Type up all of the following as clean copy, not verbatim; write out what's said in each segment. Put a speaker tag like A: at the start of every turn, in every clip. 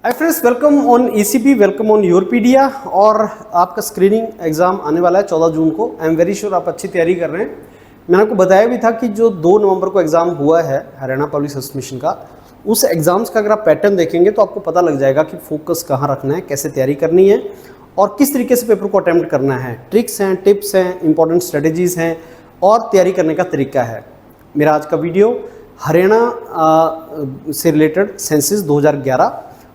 A: Hi friends, welcome on ECP, welcome on Yourpedia. और आपका screening exam आने वाला है 14 जून को। आई एम वेरी श्योर आप अच्छी तैयारी कर रहे हैं। मैंने आपको बताया भी था कि जो 2 नवंबर को एग्ज़ाम हुआ है हरियाणा पब्लिक सर्विस कमीशन का, उस एग्ज़ाम्स का अगर आप पैटर्न देखेंगे तो आपको पता लग जाएगा कि फोकस कहाँ रखना है, कैसे तैयारी करनी है और किस तरीके से पेपर को अटैम्प्ट करना है। ट्रिक्स हैं, टिप्स हैं, इंपॉर्टेंट स्ट्रेटजीज़ हैं और तैयारी करने का तरीका है। मेरा आज का वीडियो हरियाणा से रिलेटेड सेंसस 2011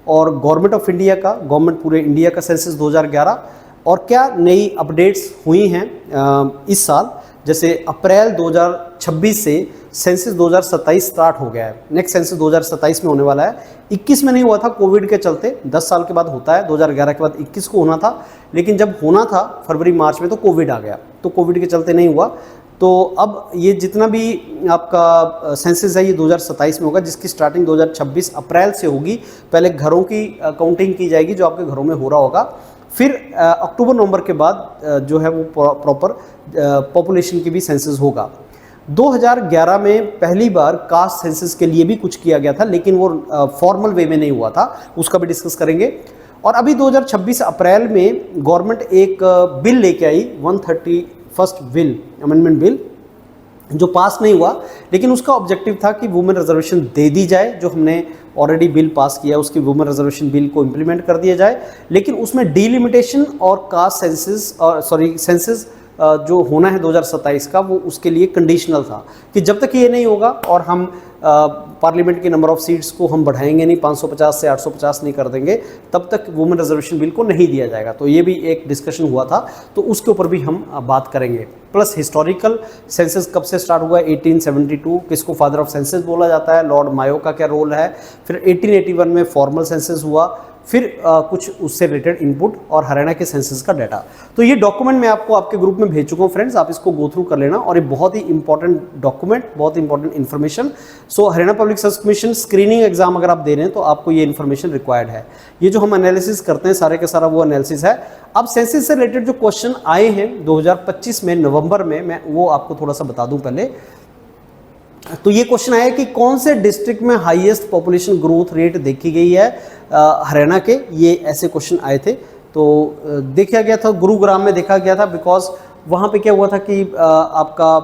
A: और गवर्नमेंट ऑफ इंडिया का, गवर्नमेंट पूरे इंडिया का सेंसस 2011 और क्या नई अपडेट्स हुई हैं इस साल। जैसे अप्रैल 2026 से सेंसस 2027 स्टार्ट हो गया है। नेक्स्ट सेंसस 2027 में होने वाला है। 21 में नहीं हुआ था कोविड के चलते, 10 साल के बाद होता है। 2011 के बाद 21 को होना था, लेकिन जब होना था फरवरी मार्च में तो कोविड आ गया, तो कोविड के चलते नहीं हुआ। तो अब ये जितना भी आपका सेंसस है ये 2027 में होगा, जिसकी स्टार्टिंग 2026 अप्रैल से होगी। पहले घरों की काउंटिंग की जाएगी जो आपके घरों में हो रहा होगा, फिर अक्टूबर नवंबर के बाद जो है वो प्रॉपर पॉपुलेशन की भी सेंसस होगा। 2011 में पहली बार कास्ट सेंसस के लिए भी कुछ किया गया था, लेकिन वो फॉर्मल वे में नहीं हुआ था, उसका भी डिस्कस करेंगे। और अभी 2026 अप्रैल में गवर्नमेंट एक बिल लेके आई, 131st बिल, अमेंडमेंट बिल, जो पास नहीं हुआ, लेकिन उसका ऑब्जेक्टिव था कि वुमेन रिजर्वेशन दे दी जाए। जो हमने ऑलरेडी बिल पास किया उसकी वुमेन रिजर्वेशन बिल को इम्प्लीमेंट कर दिया जाए, लेकिन उसमें डिलिमिटेशन और कास्ट सेंसस और सेंसस जो होना है 2027 का, वो उसके लिए कंडीशनल था कि जब तक ये नहीं होगा और हम पार्लियामेंट के नंबर ऑफ सीट्स को हम बढ़ाएंगे नहीं, 550 से 850 नहीं कर देंगे, तब तक वुमेन रिजर्वेशन बिल को नहीं दिया जाएगा। तो ये भी एक डिस्कशन हुआ था, तो उसके ऊपर भी हम बात करेंगे। प्लस हिस्टोरिकल सेंसस कब से स्टार्ट हुआ है, 1872, किसको फादर ऑफ सेंसस बोला जाता है, लॉर्ड मायो का क्या रोल है। फिर 1881 में फॉर्मल सेंसस हुआ, फिर कुछ उससे रिलेटेड इनपुट और हरियाणा के सेंसस का डाटा। तो ये डॉक्यूमेंट मैं आपको आपके ग्रुप में भेज चुका हूँ फ्रेंड्स, आप इसको गो थ्रू कर लेना। और ये बहुत ही इंपॉर्टेंट डॉक्यूमेंट, बहुत important information. So Haryana public service commission screening exam अगर आप दे रहे हैं तो आपको ये इन्फॉर्मेशन रिक्वायर्ड है। ये जो हम एनालिसिस करते हैं सारे का सारा वो एनालिसिस है। अब सेंसस से रिलेटेड जो क्वेश्चन आए हैं 2025 में नवंबर में, मैं वो आपको थोड़ा सा बता दूं पहले। तो ये क्वेश्चन आया कि कौन से डिस्ट्रिक्ट में हाईएस्ट पॉपुलेशन ग्रोथ रेट देखी गई है हरियाणा के, ये ऐसे क्वेश्चन आए थे। तो देखा गया था गुरुग्राम में, देखा गया था बिकॉज वहाँ पे क्या हुआ था कि आपका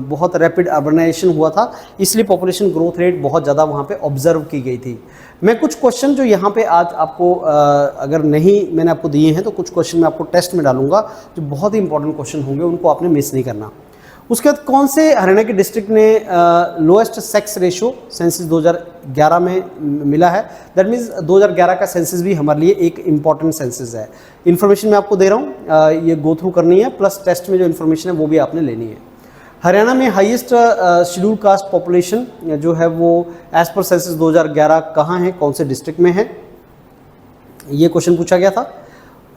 A: बहुत रैपिड अर्बनाइजेशन हुआ था, इसलिए पॉपुलेशन ग्रोथ रेट बहुत ज़्यादा वहाँ पे ऑब्जर्व की गई थी। मैं कुछ क्वेश्चन जो यहाँ पे आज आपको अगर नहीं मैंने आपको दिए हैं तो कुछ क्वेश्चन मैं आपको टेस्ट में डालूंगा जो बहुत ही इंपॉर्टेंट क्वेश्चन होंगे, उनको आपने मिस नहीं करना। उसके बाद कौन से हरियाणा के डिस्ट्रिक्ट ने लोएस्ट सेक्स रेशियो सेंसस 2011 में मिला है। दैट मीन्स 2011 का सेंसस भी हमारे लिए एक इंपॉर्टेंट सेंसस है। इन्फॉर्मेशन मैं आपको दे रहा हूँ, ये गो थ्रू करनी है, प्लस टेस्ट में जो इन्फॉर्मेशन है वो भी आपने लेनी है। हरियाणा में हाईएस्ट शेड्यूल कास्ट पॉपुलेशन जो है वो एज पर सेंसस 2011 कहाँ है, कौन से डिस्ट्रिक्ट में है, ये क्वेश्चन पूछा गया था।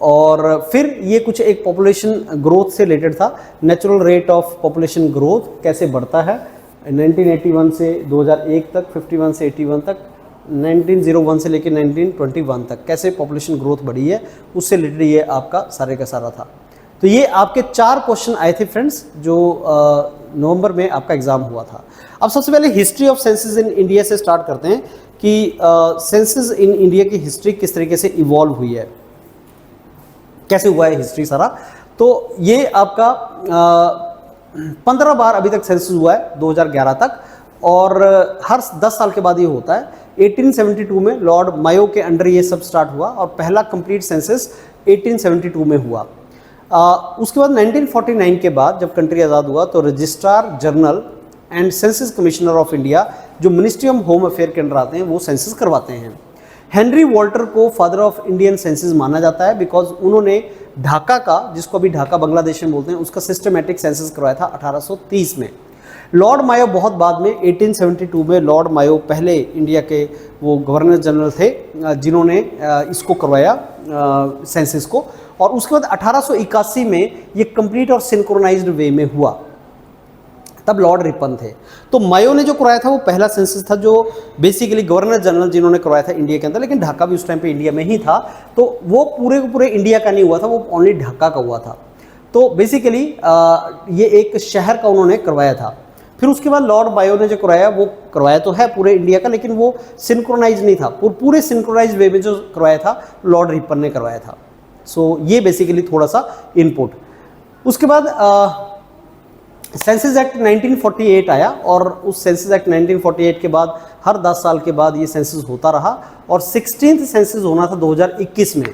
A: और फिर ये कुछ एक पॉपुलेशन ग्रोथ से रिलेटेड था, natural rate of population growth कैसे बढ़ता है 1981 से 2001 तक, 51 से 81 तक, 1901 से लेकर 1921 तक कैसे पॉपुलेशन ग्रोथ बढ़ी है, उससे रिलेटेड ये आपका सारे का सारा था। तो ये आपके 4 क्वेश्चन आए थे फ्रेंड्स जो नवंबर में आपका एग्जाम हुआ था। अब सबसे पहले history of census in India से स्टार्ट करते हैं कि सेंसस इन इंडिया की हिस्ट्री किस तरीके से इवॉल्व हुई है, कैसे हुआ है हिस्ट्री सारा। तो ये आपका 15 बार अभी तक सेंसस हुआ है 2011 तक, और हर 10 साल के बाद ये होता है। 1872 में लॉर्ड मायो के अंडर ये सब स्टार्ट हुआ और पहला कंप्लीट सेंसस 1872 में हुआ। उसके बाद 1949 के बाद जब कंट्री आज़ाद हुआ तो registrar general and census commissioner of India, जो मिनिस्ट्री ऑफ होम अफेयर के अंडर आते हैं, वो सेंसस करवाते हैं। हेनरी वॉल्टर को फादर ऑफ इंडियन सेंसस माना जाता है बिकॉज उन्होंने ढाका का, जिसको अभी ढाका बांग्लादेश में बोलते हैं, उसका सिस्टमेटिक सेंसस करवाया था 1830 में। लॉर्ड मायो बहुत बाद में 1872 में, लॉर्ड मायो पहले इंडिया के वो गवर्नर जनरल थे जिन्होंने इसको करवाया सेंसस को। और उसके बाद 1881 में ये कंप्लीट और सिंक्रोनाइज्ड वे में हुआ, तब लॉर्ड रिपन थे। तो मायो ने जो करवाया था वो पहला सेंसस था जो बेसिकली गवर्नर जनरल जिन्होंने करवाया था इंडिया के अंदर, लेकिन ढाका भी उस टाइम पे इंडिया में ही था। तो वो पूरे के पूरे इंडिया का नहीं हुआ था, वो ओनली ढाका का हुआ था। तो बेसिकली ये एक शहर का उन्होंने करवाया था। फिर उसके बाद लॉर्ड बायो ने जो करवाया, वो करवाया तो है पूरे इंडिया का, लेकिन वो सिंक्रोनाइज नहीं था, पूरे सिंक्रोनाइज वे में जो करवाया था लॉर्ड रिपन ने करवाया था। सो ये बेसिकली थोड़ा सा इनपुट। उसके बाद सेंसस एक्ट 1948 आया, और उस सेंसस एक्ट 1948 के बाद हर 10 साल के बाद ये सेंसस होता रहा, और 16th सेंसस होना था 2021 में,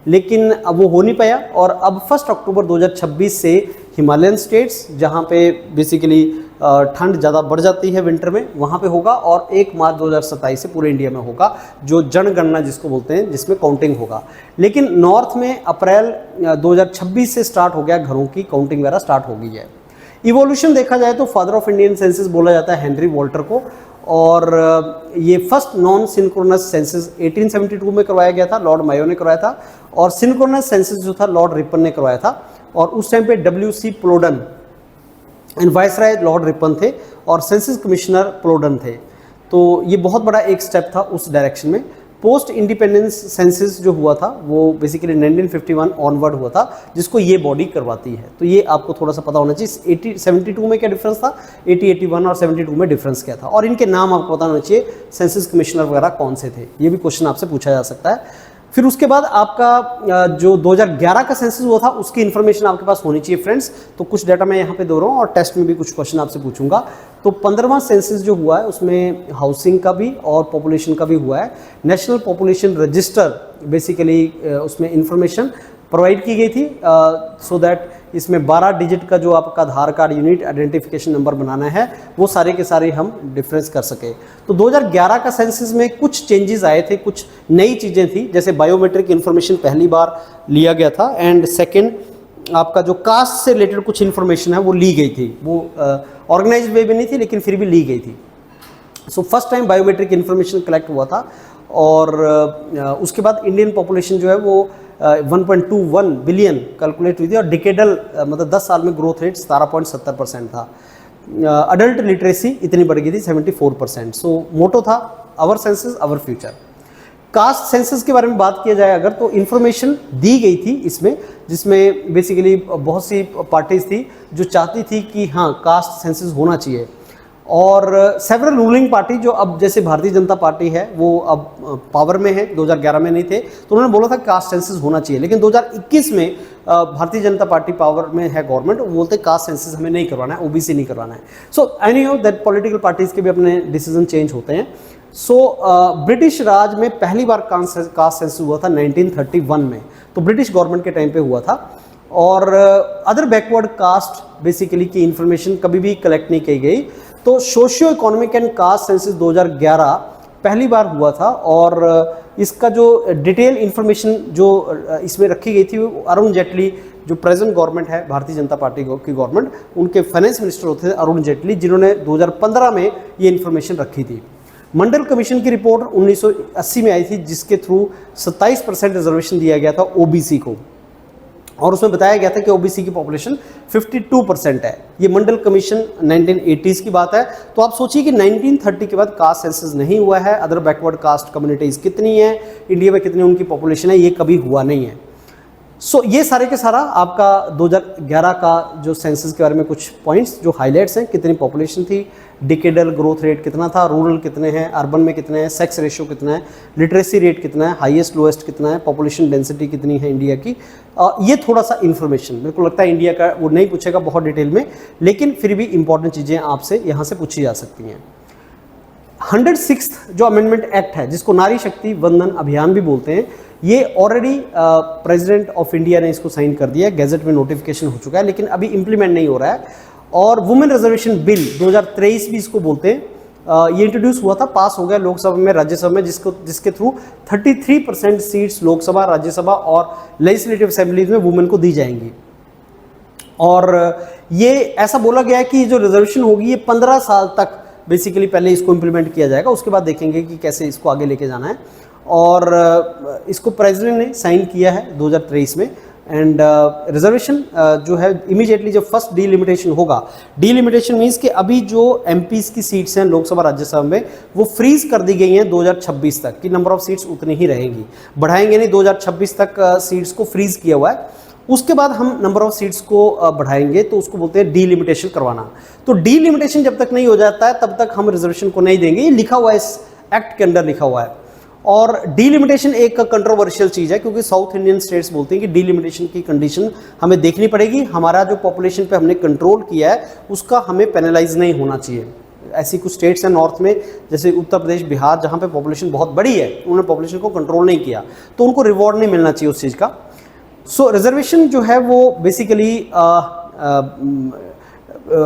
A: लेकिन अब वो हो नहीं पाया। और अब 1 अक्टूबर 2026 से हिमालयन स्टेट्स, जहाँ पे बेसिकली ठंड ज़्यादा बढ़ जाती है विंटर में, वहाँ पे होगा, और 1 मार्च 2027 से पूरे इंडिया में होगा, जो जनगणना जिसको बोलते हैं, जिसमें काउंटिंग होगा। लेकिन नॉर्थ में अप्रैल 2026 से स्टार्ट हो गया, घरों की काउंटिंग वगैरह स्टार्ट हो गई है। इवोल्यूशन देखा जाए तो फादर ऑफ इंडियन सेंसस बोला जाता है हेनरी वॉल्टर को, और ये फर्स्ट नॉन सिंक्रोनस सेंसस 1872 में करवाया गया था, लॉर्ड मायो ने करवाया था, और सिंक्रोनस सेंसस जो था लॉर्ड रिपन ने करवाया था, और उस टाइम पे WC Plowden and viceroy lord Ripon थे, और सेंसस कमिश्नर प्लोडन थे। तो ये बहुत बड़ा एक स्टेप था उस डायरेक्शन में। पोस्ट इंडिपेंडेंस सेंसस जो हुआ था वो बेसिकली 1951 ऑनवर्ड हुआ था, जिसको ये बॉडी करवाती है। तो ये आपको थोड़ा सा पता होना चाहिए। 72 में क्या डिफरेंस था, 81 और 72 में डिफरेंस क्या था, और इनके नाम आपको पता होना चाहिए, सेंसस कमिश्नर वगैरह कौन से थे, ये भी क्वेश्चन आपसे पूछा जा सकता है। फिर उसके बाद आपका जो 2011 का सेंसस हुआ था, उसकी इन्फॉर्मेशन आपके पास होनी चाहिए फ्रेंड्स। तो कुछ डाटा मैं यहाँ पे दे रहा हूँ, और टेस्ट में भी कुछ क्वेश्चन आपसे पूछूंगा। तो 15वां सेंसस जो हुआ है उसमें हाउसिंग का भी और पॉपुलेशन का भी हुआ है। नेशनल पॉपुलेशन रजिस्टर बेसिकली उसमें इंफॉर्मेशन प्रोवाइड की गई थी, सो दैट इसमें 12 डिजिट का जो आपका आधार कार्ड यूनिट आइडेंटिफिकेशन नंबर बनाना है, वो सारे के सारे हम डिफरेंस कर सके। तो 2011 का सेंसस में कुछ चेंजेस आए थे, कुछ नई चीज़ें थी, जैसे बायोमेट्रिक इन्फॉर्मेशन पहली बार लिया गया था, एंड सेकेंड आपका जो कास्ट से रिलेटेड कुछ इन्फॉर्मेशन है वो ली गई थी, वो ऑर्गेनाइज्ड वे में नहीं थी लेकिन फिर भी ली गई थी। So first time biometric information collect हुआ था, और उसके बाद इंडियन पॉपुलेशन जो है वो 1.21 बिलियन कैलकुलेट हुई थी, और डिकेडल मतलब 10 साल में ग्रोथ रेट 17.70% था। अडल्ट लिटरेसी इतनी बढ़ गई थी 74%। सो मोटो था our census our future. Caste census के बारे में बात किया जाए अगर, तो इन्फॉर्मेशन दी गई थी इसमें, जिसमें बेसिकली बहुत सी पार्टीज थी जो चाहती थी कि हाँ कास्ट सेंसस होना चाहिए, और सेवरल रूलिंग पार्टी जो अब जैसे भारतीय जनता पार्टी है वो अब पावर में है, 2011 में नहीं थे, तो उन्होंने बोला था कास्ट सेंसस होना चाहिए। लेकिन 2021 में भारतीय जनता पार्टी पावर में है गवर्नमेंट, वो बोलते कास्ट सेंसस हमें नहीं करवाना है, OBC नहीं करवाना है। So I know that political parties के भी अपने डिसीजन चेंज होते हैं। सो ब्रिटिश राज में पहली बार कास्ट सेंसस हुआ था 1931 में, तो ब्रिटिश गवर्नमेंट के टाइम पे हुआ था, और अदर बैकवर्ड कास्ट बेसिकली की इंफॉर्मेशन कभी भी कलेक्ट नहीं की गई। तो socio economic and caste census 2011 पहली बार हुआ था, और इसका जो डिटेल इंफॉर्मेशन जो इसमें रखी गई थी, वो अरुण जेटली जो प्रेजेंट गवर्नमेंट है भारतीय जनता पार्टी की गवर्नमेंट, उनके फाइनेंस मिनिस्टर होते थे अरुण जेटली, जिन्होंने 2015 में ये इन्फॉर्मेशन रखी थी। मंडल कमीशन की रिपोर्ट 1980 में आई थी, जिसके थ्रू 27% रिजर्वेशन दिया गया था OBC को, और उसमें बताया गया था कि OBC की पॉपुलेशन 52% है। ये मंडल कमीशन 1980s की बात है। तो आप सोचिए कि 1930 के बाद कास्ट सेंसस नहीं हुआ है, अदर बैकवर्ड कास्ट कम्युनिटीज़ कितनी है इंडिया में, कितनी उनकी पॉपुलेशन है, ये कभी हुआ नहीं है। सो ये सारे के सारा आपका 2011 का जो सेंसस के बारे में कुछ पॉइंट्स जो हाईलाइट्स हैं, कितनी पॉपुलेशन थी, डिकेडल ग्रोथ रेट कितना था, रूरल कितने हैं, अर्बन में कितने हैं, सेक्स रेशियो कितना है, लिटरेसी रेट कितना है, हाईएस्ट लोएस्ट कितना है, पॉपुलेशन डेंसिटी कितनी है इंडिया की। ये थोड़ा सा इन्फॉर्मेशन मेरे को लगता है इंडिया का वो नहीं पूछेगा बहुत डिटेल में, लेकिन फिर भी इंपॉर्टेंट चीज़ें आपसे यहाँ से पूछी जा सकती हैं। 106th जो अमेंडमेंट एक्ट है, जिसको नारी शक्ति वंदन अभियान भी बोलते हैं, ये ऑलरेडी प्रेसिडेंट ऑफ इंडिया ने इसको साइन कर दिया है, गैजेट में नोटिफिकेशन हो चुका है, लेकिन अभी इंप्लीमेंट नहीं हो रहा है। और वुमेन रिजर्वेशन बिल 2023 भी इसको बोलते हैं, ये इंट्रोड्यूस हुआ था, पास हो गया लोकसभा में, राज्यसभा में, जिसके थ्रू 33% सीट्स लोकसभा, राज्यसभा और लेजिस्लेटिव असेंबलीज में वुमेन को दी जाएंगी। और ये ऐसा बोला गया है कि जो रिजर्वेशन होगी ये 15 साल तक बेसिकली पहले इसको इम्प्लीमेंट किया जाएगा, उसके बाद देखेंगे कि कैसे इसको आगे लेके जाना है। और इसको प्रेसिडेंट ने साइन किया है 2023 में। एंड रिजर्वेशन जो है इमीडिएटली जब फर्स्ट डीलिमिटेशन होगा, डीलिमिटेशन मीन्स कि अभी जो MPs की सीट्स हैं लोकसभा राज्यसभा में वो फ्रीज कर दी गई हैं 2026 तक, कि नंबर ऑफ सीट्स उतनी ही रहेंगी, बढ़ाएंगे नहीं, 2026 तक सीट्स को फ्रीज किया हुआ है। उसके बाद हम नंबर ऑफ सीट्स को बढ़ाएंगे, तो उसको बोलते हैं डीलिमिटेशन करवाना। तो डीलिमिटेशन जब तक नहीं हो जाता है तब तक हम रिजर्वेशन को नहीं देंगे, ये लिखा हुआ है, इस एक्ट के अंदर लिखा हुआ है। और डीलिमिटेशन एक कंट्रोवर्शियल चीज़ है, क्योंकि साउथ इंडियन स्टेट्स बोलते हैं कि डीलिमिटेशन की कंडीशन हमें देखनी पड़ेगी, हमारा जो पॉपुलेशन पे हमने कंट्रोल किया है उसका हमें पेनलाइज नहीं होना चाहिए। ऐसी कुछ स्टेट्स हैं नॉर्थ में, जैसे उत्तर प्रदेश, बिहार, जहाँ पे पॉपुलेशन बहुत बड़ी है, उन्होंने पॉपुलेशन को कंट्रोल नहीं किया, तो उनको रिवॉर्ड नहीं मिलना चाहिए उस चीज़ का। सो रिजर्वेशन जो है वो बेसिकली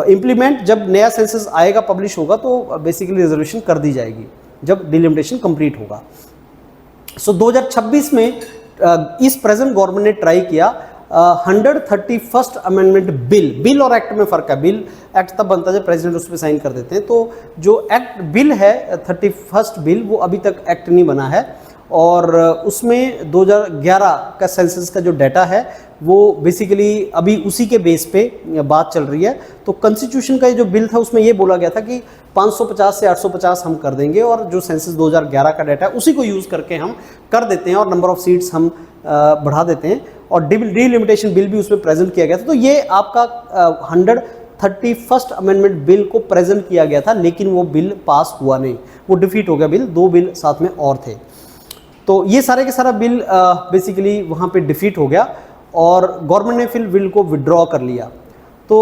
A: इम्प्लीमेंट जब नया सेंसस आएगा, पब्लिश होगा, तो बेसिकली रिजर्वेशन कर दी जाएगी जब डिलिमिटेशन कंप्लीट होगा। सो 2026 में इस प्रेजेंट गवर्नमेंट ने ट्राई किया 131st अमेंडमेंट बिल और एक्ट में फ़र्क है। बिल एक्ट तब बनता है जब प्रेसिडेंट उस पर साइन कर देते हैं, तो जो एक्ट बिल है 31st बिल, वो अभी तक एक्ट नहीं बना है, और उसमें 2011 का सेंसस का जो डाटा है वो बेसिकली अभी उसी के बेस पे बात चल रही है। तो कॉन्स्टिट्यूशन का जो बिल था उसमें ये बोला गया था कि 550 से 850 हम कर देंगे, और जो सेंसस 2011 का डाटा है उसी को यूज़ करके हम कर देते हैं, और नंबर ऑफ सीट्स हम बढ़ा देते हैं, और डीलिमिटेशन बिल भी उसमें प्रेजेंट किया गया था। तो ये आपका 131st अमेंडमेंट बिल को प्रेजेंट किया गया था, लेकिन वो बिल पास हुआ नहीं, वो डिफीट हो गया बिल, 2 बिल साथ में और थे। तो ये सारे के सारा बिल बेसिकली वहाँ पे डिफीट हो गया, और गवर्नमेंट ने फिर बिल को विड्रॉ कर लिया। तो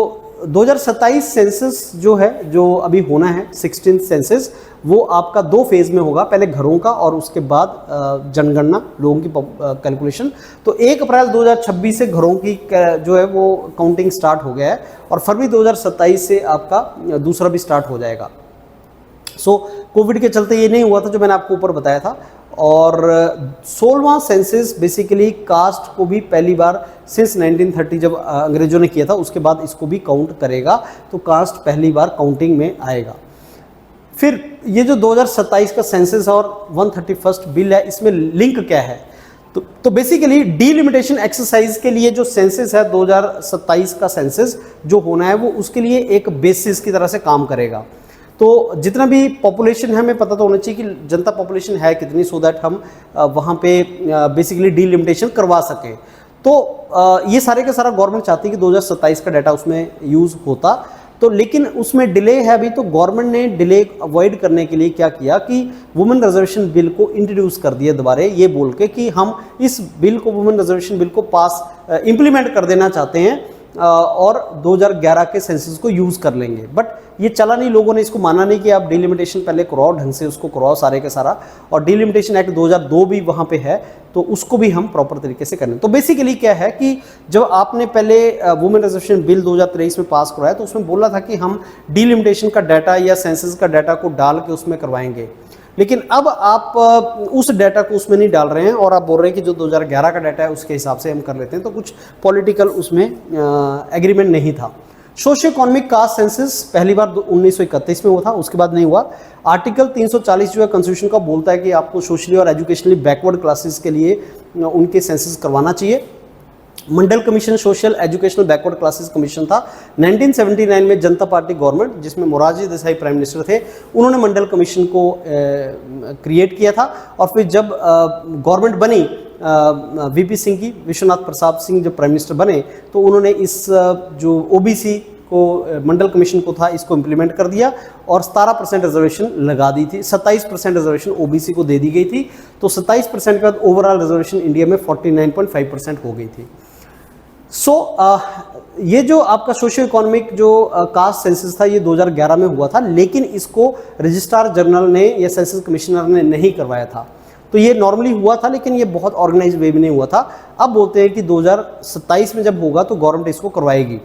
A: 2027 सेंसस जो है, जो अभी होना है 16th सेंसस, वो आपका 2 फेज़ में होगा, पहले घरों का और उसके बाद जनगणना, लोगों की कैलकुलेशन। तो 1 अप्रैल 2026 से घरों की जो है वो काउंटिंग स्टार्ट हो गया है, और फरवरी 2027 से आपका दूसरा भी स्टार्ट हो जाएगा। सो कोविड के चलते ये नहीं हुआ था जो मैंने आपको ऊपर बताया था। और 16वां सेंसस बेसिकली कास्ट को भी पहली बार सिंस 1930 जब अंग्रेजों ने किया था, उसके बाद इसको भी काउंट करेगा, तो कास्ट पहली बार काउंटिंग में आएगा। फिर ये जो 2027 का सेंसस और 131st बिल है, इसमें लिंक क्या है? तो बेसिकली डीलिमिटेशन एक्सरसाइज के लिए जो सेंसस है 2027 का सेंसस जो होना है, वो उसके लिए एक बेसिस की तरह से काम करेगा। तो जितना भी पॉपुलेशन है, हमें पता तो होना चाहिए कि जनता पॉपुलेशन है कितनी, सो दैट हम वहाँ पे बेसिकली डीलिमिटेशन करवा सकें। तो ये सारे का सारा गवर्नमेंट चाहती है कि 2027 का डाटा उसमें यूज़ होता, तो लेकिन उसमें डिले है अभी। तो गवर्नमेंट ने डिले अवॉइड करने के लिए क्या किया कि वुमेन रिजर्वेशन बिल को इंट्रोड्यूस कर दिया दोबारा, ये बोल के कि हम इस बिल को, वुमेन रिजर्वेशन बिल को पास इम्प्लीमेंट कर देना चाहते हैं, और 2011 के सेंसस को यूज़ कर लेंगे। बट ये चला नहीं, लोगों ने इसको माना नहीं कि आप डीलिमिटेशन पहले कराओ, ढंग से उसको कराओ सारे के सारा। और डीलिमिटेशन एक्ट 2002 भी वहाँ पे है, तो उसको भी हम प्रॉपर तरीके से करें। तो बेसिकली क्या है कि जब आपने पहले वुमेन रिजर्वेशन बिल 2023 में पास करवाया, तो उसमें बोला था कि हम डीलिमिटेशन का डाटा या सेंसस का डाटा को डाल के उसमें करवाएंगे, लेकिन अब आप उस डाटा को उसमें नहीं डाल रहे हैं, और आप बोल रहे हैं कि जो 2011 का डाटा है उसके हिसाब से हम कर लेते हैं। तो कुछ पॉलिटिकल उसमें एग्रीमेंट नहीं था। सोशियो इकोनॉमिक कास्ट सेंसस पहली बार 1931 में हुआ था, उसके बाद नहीं हुआ। आर्टिकल 340 जो है कॉन्स्टिट्यूशन का बोलता है कि आपको सोशली और एजुकेशनली बैकवर्ड क्लासेस के लिए उनके सेंसस करवाना चाहिए। Mandal commission social educational backward classes commission था 1979 में। जनता पार्टी गवर्नमेंट, जिसमें मोरारजी देसाई प्राइम मिनिस्टर थे, उन्होंने मंडल कमीशन को क्रिएट किया था। और फिर जब गवर्नमेंट बनी वीपी सिंह की, विश्वनाथ प्रसाद सिंह जब प्राइम मिनिस्टर बने, तो उन्होंने इस जो ओबीसी को मंडल कमीशन को था, इसको इम्प्लीमेंट कर दिया, और 17% रिजर्वेशन लगा दी थी। 27% रिजर्वेशन ओबीसी को दे दी गई थी। तो 27% के बाद ओवरऑल रिजर्वेशन इंडिया में 49.5% हो गई थी। सो ये जो आपका सोशियो इकोनॉमिक जो कास्ट सेंसस था, ये 2011 में हुआ था, लेकिन इसको रजिस्ट्रार जनरल ने या सेंसस कमिश्नर ने नहीं करवाया था। तो ये नॉर्मली हुआ था, लेकिन ये बहुत ऑर्गेनाइज वे में नहीं हुआ था। अब बोलते हैं कि 2027 में जब होगा तो गवर्नमेंट इसको करवाएगी।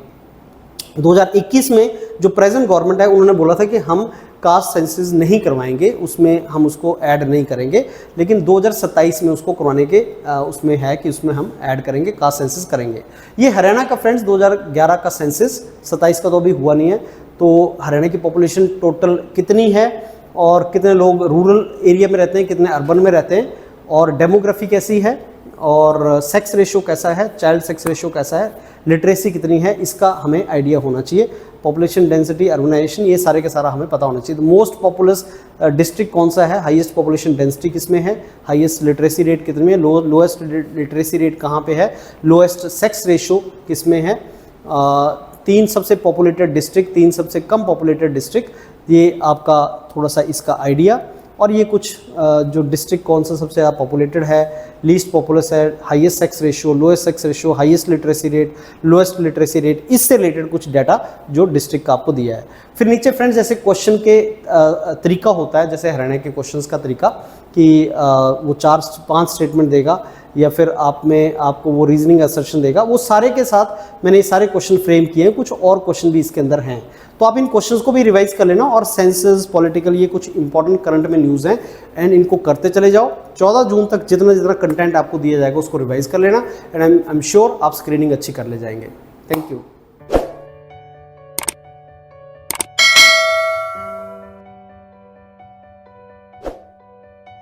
A: 2021 में जो प्रेजेंट गवर्नमेंट है, उन्होंने बोला था कि हम कास्ट सेंसस नहीं करवाएंगे, उसमें हम उसको ऐड नहीं करेंगे, लेकिन 2027 में उसको करवाने के उसमें है कि उसमें हम ऐड करेंगे, कास्ट सेंसस करेंगे। ये हरियाणा का फ्रेंड्स 2011 का सेंसस, 27 का तो अभी हुआ नहीं है। तो हरियाणा की पॉपुलेशन टोटल कितनी है, और कितने लोग रूरल एरिया में रहते हैं, कितने अर्बन में रहते हैं, और डेमोग्राफी कैसी है, और सेक्स रेशियो कैसा है, चाइल्ड सेक्स रेशियो कैसा है, लिटरेसी कितनी है, इसका हमें आइडिया होना चाहिए। पॉपुलेशन डेंसिटी, अर्बनाइजेशन, ये सारे के सारा हमें पता होना चाहिए। मोस्ट पॉपुलस डिस्ट्रिक्ट कौन सा है, हाईएस्ट पॉपुलेशन डेंसिटी किसमें है, हाईएस्ट लिटरेसी रेट कितने में, लोएस्ट लिटरेसी रेट कहाँ पे है, लोएस्ट सेक्स रेशियो किसमें है, 3 सबसे पॉपुलेटेड डिस्ट्रिक्ट, 3 सबसे कम पॉपुलेटेड डिस्ट्रिक्ट, ये आपका थोड़ा सा इसका आइडिया। और ये कुछ जो डिस्ट्रिक्ट कौन सा सबसे ज़्यादा पॉपुलेटेड है, लीस्ट पॉपुलस है, highest sex ratio, lowest sex ratio, highest literacy rate, lowest literacy rate, इससे रिलेटेड कुछ डाटा जो डिस्ट्रिक्ट का आपको दिया है। फिर नीचे फ्रेंड्स जैसे क्वेश्चन के तरीका होता है, जैसे हरियाणा के क्वेश्चंस का तरीका कि वो 4-5 स्टेटमेंट देगा या फिर आपको वो रीजनिंग असर्शन देगा, वो सारे के साथ मैंने ये सारे क्वेश्चन फ्रेम किए हैं। कुछ और क्वेश्चन भी इसके अंदर हैं, तो आप इन क्वेश्चंस को भी रिवाइज कर लेना। और सेंसस, पॉलिटिकल, ये कुछ इंपॉर्टेंट करंट में न्यूज़ हैं एंड इनको करते चले जाओ। 14 जून तक जितना कंटेंट आपको दिया जाएगा उसको रिवाइज कर लेना एंड आई एम श्योर आप स्क्रीनिंग अच्छी कर ले जाएंगे। Thank you.